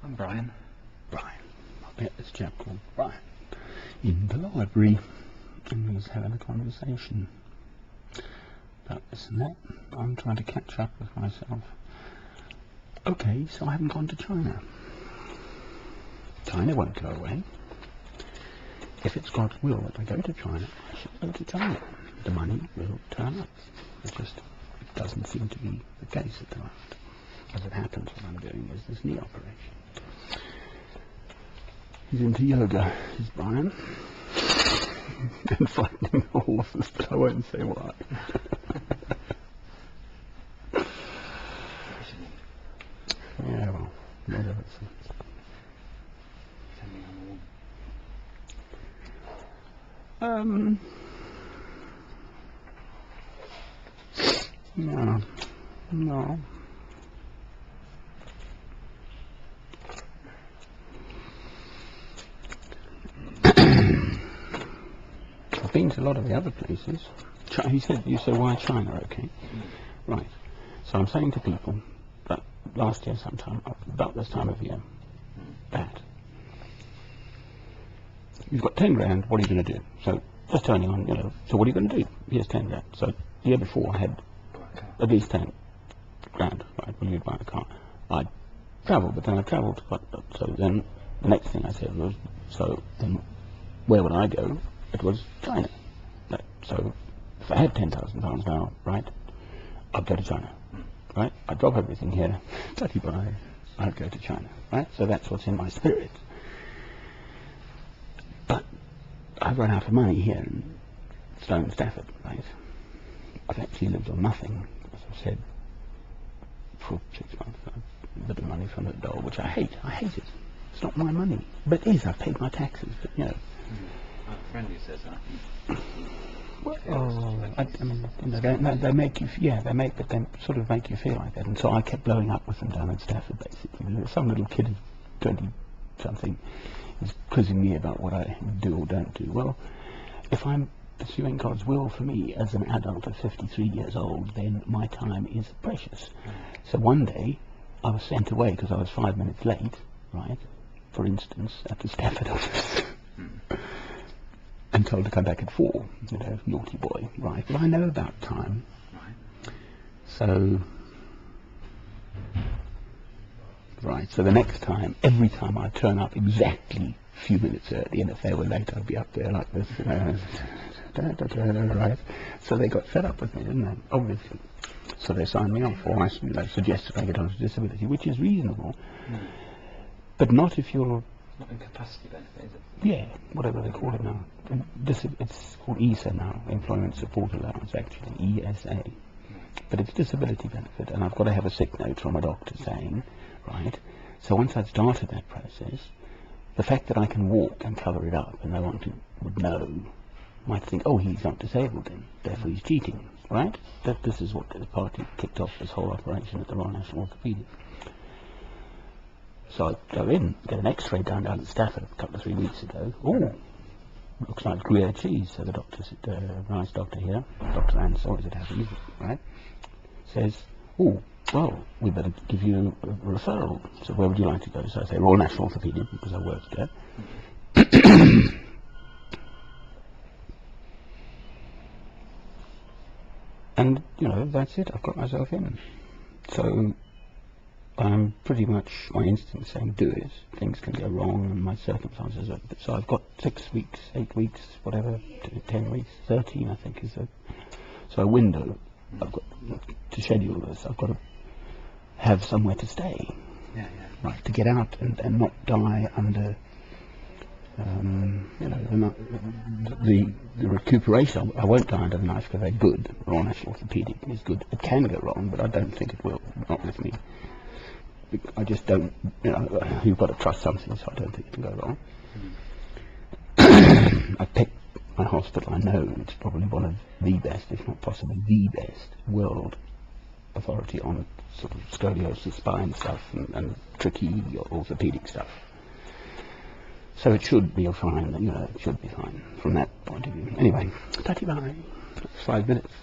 I'm Brian. Brian. I met this chap called Brian in the library, and he was having a conversation about this and that. I'm trying to catch up with myself. Okay, so I haven't gone to China. China won't go away. If it's God's will that I go to China, I should go to China. The money will turn up. It doesn't seem to be the case at the moment. As it happens, what I'm doing is this knee operation. He's into yoga, is Brian. And frightening horses, but I won't say why. Yeah, well, whatever. No. I've been to a lot of the other places. You said, why China, okay? Right. So I'm saying to people that last year sometime, about this time of year, that you've got 10 grand, what are you going to do? So just turning on, so what are you going to do? Here's 10 grand. So the year before I had at least 10 grand, right, when you buy a car. I travelled, but then I travelled quite a lot. So then the next thing I said was, so then where would I go? It was China. Right. So if I had £10,000 now, right, I'd go to China, right? I'd drop everything here, I'd go to China, right? So that's what's in my spirit. But I've run out of money here in Stone Stafford, right? I've actually lived on nothing, as I've said, for 6 months. I've lived on money from the dole, which I hate. I hate it. It's not my money. But it is. I've paid my taxes, but My friend who says that. Well, they make you, but they sort of make you feel like that. And so I kept blowing up with them down in Stafford, basically. Some little kid of 20-something is quizzing me about what I do or don't do. Well, if I'm pursuing God's will for me as an adult of 53 years old, then my time is precious. So one day, I was sent away because I was 5 minutes late, right, for instance, at the Stafford office. And told to come back at 4, naughty boy, right? But I know about time. Right. So the next time, every time I turn up exactly a few minutes early, and if they were late, I'd be up there like this, right? So they got fed up with me, didn't they? Obviously. So they signed me off, or I suggested I get onto disability, which is reasonable. But not if you're... Not incapacity benefit, is it? Yeah, whatever they call it now. It's called ESA now, Employment Support Allowance, actually, ESA. But it's disability benefit, and I've got to have a sick note from a doctor saying, right, so once I've started that process, the fact that I can walk and cover it up, and no one would know, might think, oh, he's not disabled then, therefore he's cheating, right? This is what the party kicked off this whole operation at the Royal National Orthopaedic. So I go in, get an x-ray down at Stafford a couple of 3 weeks ago. Oh, looks like Gruyere cheese. So the doctor, nice doctor here, Dr. Ansel, as it happens, right, says, oh, well, we better give you a referral. So where would you like to go? So I say Royal National Orthopaedic, because I worked there. And, that's it. I've got myself in. So I'm pretty much, my instinct saying do it. Things can go wrong and my circumstances are, so I've got 6 weeks, 8 weeks, whatever, 10 weeks, 13 I think is a window. I've got to schedule this. I've got to have somewhere to stay. Right, to get out and not die under the recuperation. I won't die under the knife because they're good. Royal National Orthopaedic is good. It can go wrong, but I don't think it will, not with me. I just don't, you've got to trust something, so I don't think it can go wrong. I picked my hospital. I know it's probably one of the best, if not possibly the best, world authority on sort of scoliosis, spine stuff, and tricky orthopedic stuff. So it should be fine, it should be fine from that point of view. Anyway, 35, 5 minutes.